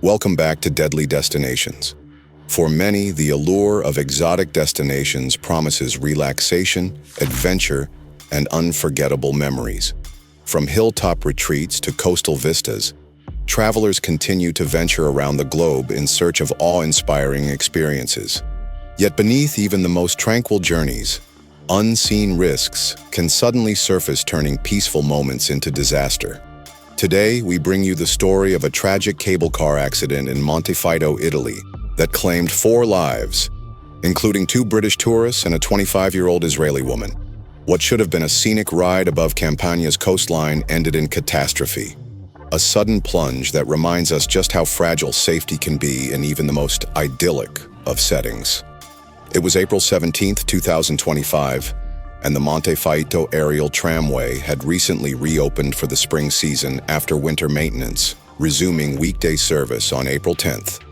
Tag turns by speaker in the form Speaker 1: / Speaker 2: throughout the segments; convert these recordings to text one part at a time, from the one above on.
Speaker 1: Welcome back to Deadly Destinations. For many, the allure of exotic destinations promises relaxation, adventure, and unforgettable memories. From hilltop retreats to coastal vistas, travelers continue to venture around the globe in search of awe-inspiring experiences. Yet beneath even the most tranquil journeys, unseen risks can suddenly surface, turning peaceful moments into disaster. Today, we bring you the story of a tragic cable car accident in Monte Faito, Italy, that claimed 4 lives, including 2 British tourists and a 25-year-old Israeli woman. What should have been a scenic ride above Campania's coastline ended in catastrophe. A sudden plunge that reminds us just how fragile safety can be in even the most idyllic of settings. It was April 17, 2025, and the Monte Faito aerial tramway had recently reopened for the spring season after winter maintenance, resuming weekday service on April 10th.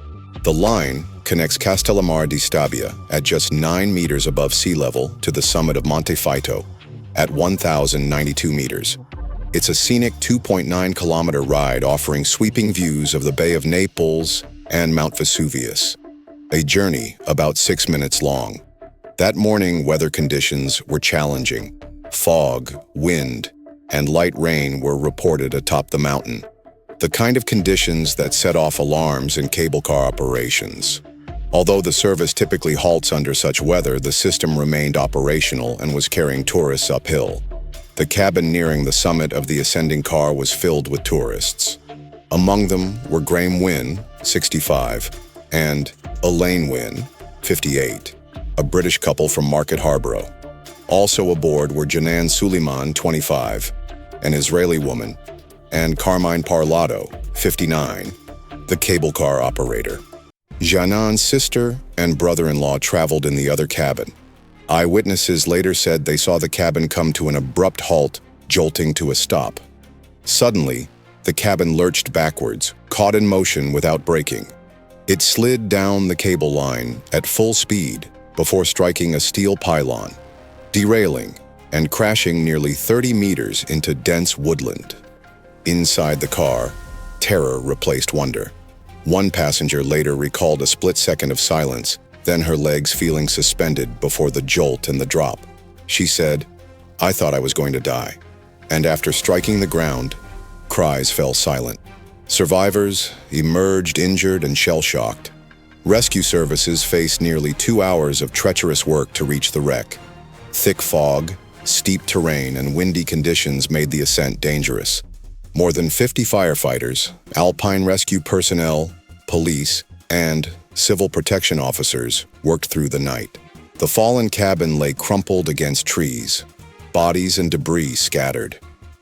Speaker 1: The line connects Castellamare di Stabia at just 9 meters above sea level to the summit of Monte Faito at 1,092 meters. It's a scenic 2.9-kilometer ride offering sweeping views of the Bay of Naples and Mount Vesuvius, a journey about 6 minutes long. That morning, weather conditions were challenging. Fog, wind, and light rain were reported atop the mountain, the kind of conditions that set off alarms in cable car operations. Although the service typically halts under such weather, the system remained operational and was carrying tourists uphill. The cabin nearing the summit of the ascending car was filled with tourists. Among them were Graham Wynne, 65, and Elaine Wynne, 58. A British couple from Market Harborough. Also aboard were Janan Suleiman, 25, an Israeli woman, and Carmine Parlato, 59, the cable car operator. Janan's sister and brother-in-law traveled in the other cabin. Eyewitnesses later said they saw the cabin come to an abrupt halt, jolting to a stop. Suddenly, the cabin lurched backwards, caught in motion without braking. It slid down the cable line at full speed before striking a steel pylon, derailing and crashing nearly 30 meters into dense woodland. Inside the car, terror replaced wonder. One passenger later recalled a split second of silence, then her legs feeling suspended before the jolt and the drop. She said, "I thought I was going to die." And after striking the ground, cries fell silent. Survivors emerged injured and shell-shocked. Rescue services faced nearly 2 hours of treacherous work to reach the wreck. Thick fog, steep terrain, and windy conditions made the ascent dangerous. More than 50 firefighters, alpine rescue personnel, police, and civil protection officers worked through the night. The fallen cabin lay crumpled against trees, bodies and debris scattered.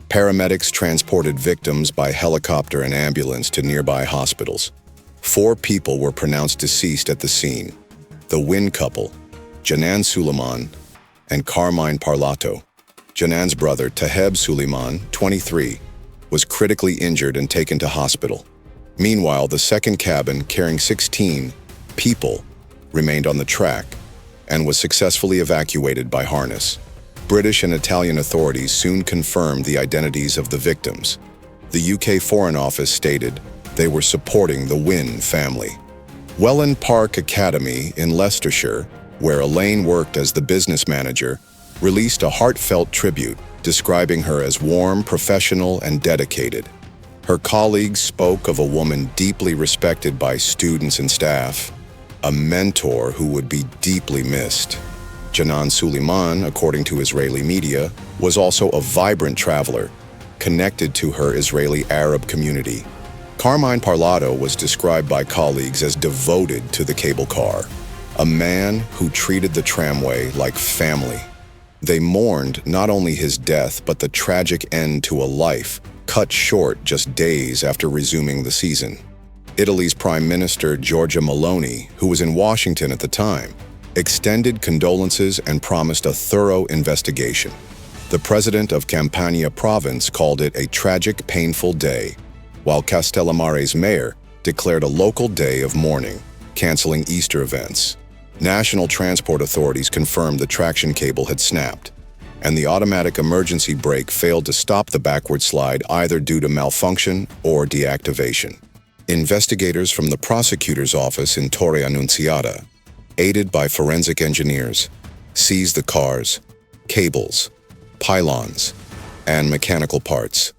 Speaker 1: Paramedics transported victims by helicopter and ambulance to nearby hospitals. 4 people were pronounced deceased at the scene. The Wynne couple, Janan Suleiman and Carmine Parlato. Janan's brother, Taheb Suleiman, 23, was critically injured and taken to hospital. Meanwhile, the second cabin, carrying 16 people, remained on the track and was successfully evacuated by harness. British and Italian authorities soon confirmed the identities of the victims. The UK Foreign Office stated they were supporting the Wynne family. Welland Park Academy in Leicestershire, where Elaine worked as the business manager, released a heartfelt tribute describing her as warm, professional, and dedicated. Her colleagues spoke of a woman deeply respected by students and staff, a mentor who would be deeply missed. Janan Suleiman, according to Israeli media, was also a vibrant traveler, connected to her Israeli Arab community. Carmine Parlato was described by colleagues as devoted to the cable car, a man who treated the tramway like family. They mourned not only his death, but the tragic end to a life, cut short just days after resuming the season. Italy's Prime Minister Giorgia Meloni, who was in Washington at the time, extended condolences and promised a thorough investigation. The president of Campania province called it a tragic, painful day, while Castellamare's mayor declared a local day of mourning, canceling Easter events. National transport authorities confirmed the traction cable had snapped, and the automatic emergency brake failed to stop the backward slide either due to malfunction or deactivation. Investigators from the prosecutor's office in Torre Annunziata, aided by forensic engineers, seized the cars, cables, pylons, and mechanical parts.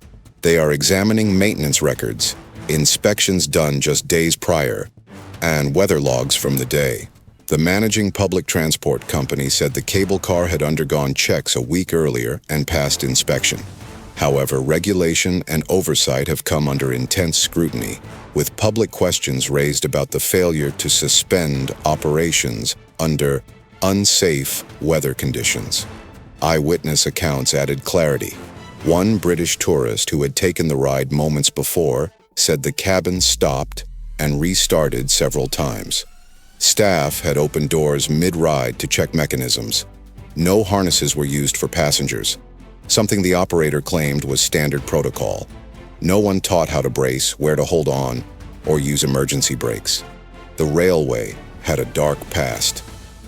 Speaker 1: They are examining maintenance records, inspections done just days prior, and weather logs from the day. The managing public transport company said the cable car had undergone checks a week earlier and passed inspection. However, regulation and oversight have come under intense scrutiny, with public questions raised about the failure to suspend operations under unsafe weather conditions. Eyewitness accounts added clarity. One British tourist who had taken the ride moments before said the cabin stopped and restarted several times. Staff had opened doors mid-ride to check mechanisms. No harnesses were used for passengers, something the operator claimed was standard protocol. No one taught how to brace, where to hold on, or use emergency brakes. The railway had a dark past.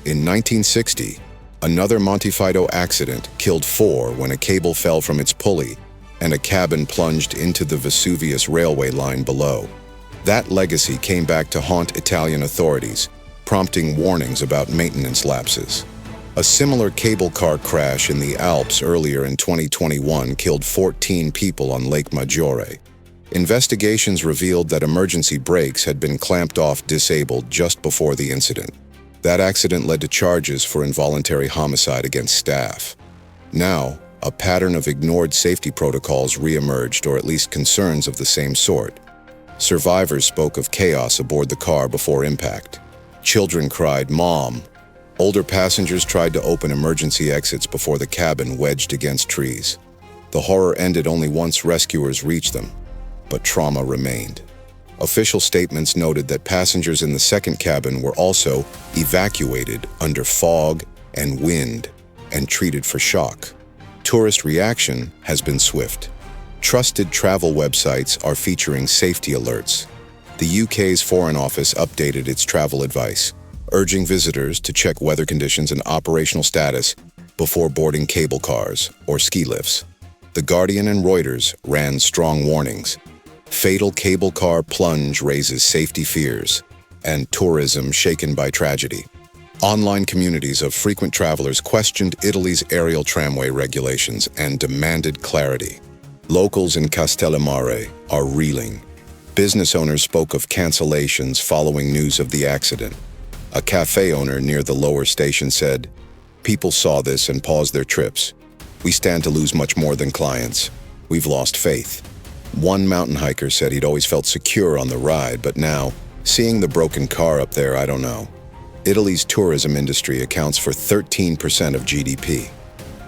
Speaker 1: In 1960, another Monte Faito accident killed 4 when a cable fell from its pulley and a cabin plunged into the Vesuvius railway line below. That legacy came back to haunt Italian authorities, prompting warnings about maintenance lapses. A similar cable car crash in the Alps earlier in 2021 killed 14 people on Lake Maggiore. Investigations revealed that emergency brakes had been clamped off disabled just before the incident. That accident led to charges for involuntary homicide against staff. Now, a pattern of ignored safety protocols re-emerged, or at least concerns of the same sort. Survivors spoke of chaos aboard the car before impact. Children cried, "Mom." Older passengers tried to open emergency exits before the cabin wedged against trees. The horror ended only once rescuers reached them, but trauma remained. Official statements noted that passengers in the second cabin were also evacuated under fog and wind and treated for shock. Tourist reaction has been swift. Trusted travel websites are featuring safety alerts. The UK's Foreign Office updated its travel advice, urging visitors to check weather conditions and operational status before boarding cable cars or ski lifts. The Guardian and Reuters ran strong warnings. Fatal cable car plunge raises safety fears, and tourism shaken by tragedy. Online communities of frequent travelers questioned Italy's aerial tramway regulations and demanded clarity. Locals in Castellammare are reeling. Business owners spoke of cancellations following news of the accident. A cafe owner near the lower station said, "People saw this and paused their trips. We stand to lose much more than clients. We've lost faith." One mountain hiker said he'd always felt secure on the ride, but now, seeing the broken car up there, I don't know. Italy's tourism industry accounts for 13% of GDP.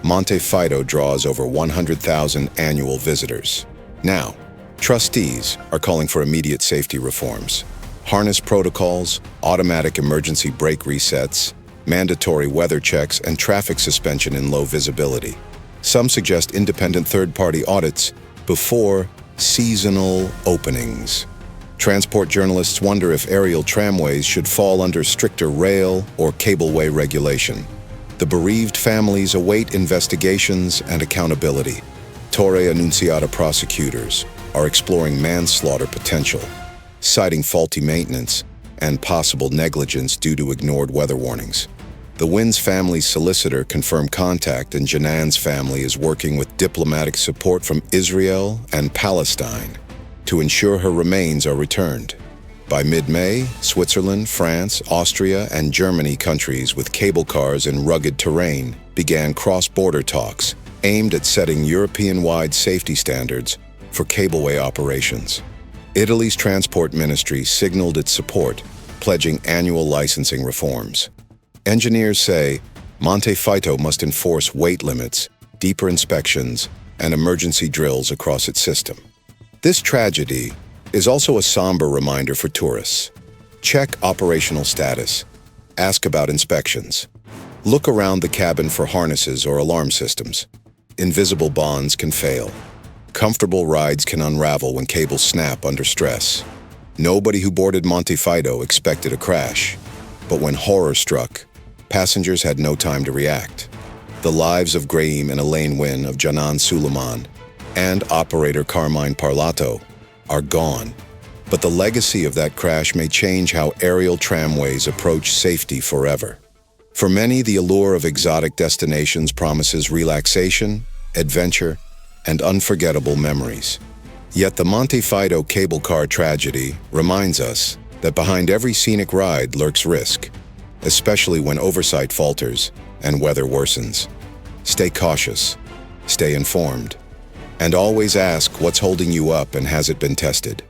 Speaker 1: Monte Faito draws over 100,000 annual visitors. Now, trustees are calling for immediate safety reforms. Harness protocols, automatic emergency brake resets, mandatory weather checks, and traffic suspension in low visibility. Some suggest independent third-party audits before seasonal openings. Transport journalists wonder if aerial tramways should fall under stricter rail or cableway regulation. The bereaved families await investigations and accountability. Torre Annunziata prosecutors are exploring manslaughter potential, citing faulty maintenance and possible negligence due to ignored weather warnings. The Wynn's family's solicitor confirmed contact, and Janan's family is working with diplomatic support from Israel and Palestine to ensure her remains are returned. By mid-May, Switzerland, France, Austria, and Germany, countries with cable cars in rugged terrain, began cross-border talks aimed at setting European-wide safety standards for cableway operations. Italy's transport ministry signaled its support, pledging annual licensing reforms. Engineers say Monte Faito must enforce weight limits, deeper inspections, and emergency drills across its system. This tragedy is also a somber reminder for tourists. Check operational status. Ask about inspections. Look around the cabin for harnesses or alarm systems. Invisible bonds can fail. Comfortable rides can unravel when cables snap under stress. Nobody who boarded Monte Faito expected a crash, but when horror struck, passengers had no time to react. The lives of Graeme and Elaine Wynn, of Janan Suleiman, and operator Carmine Parlato are gone, But the legacy of that crash may change how aerial tramways approach safety forever. For many, the allure of exotic destinations promises relaxation, adventure, and unforgettable memories. Yet the Monte Faito cable car tragedy reminds us that behind every scenic ride lurks risk, especially when oversight falters and weather worsens. Stay cautious, stay informed, and always ask what's holding you up and has it been tested.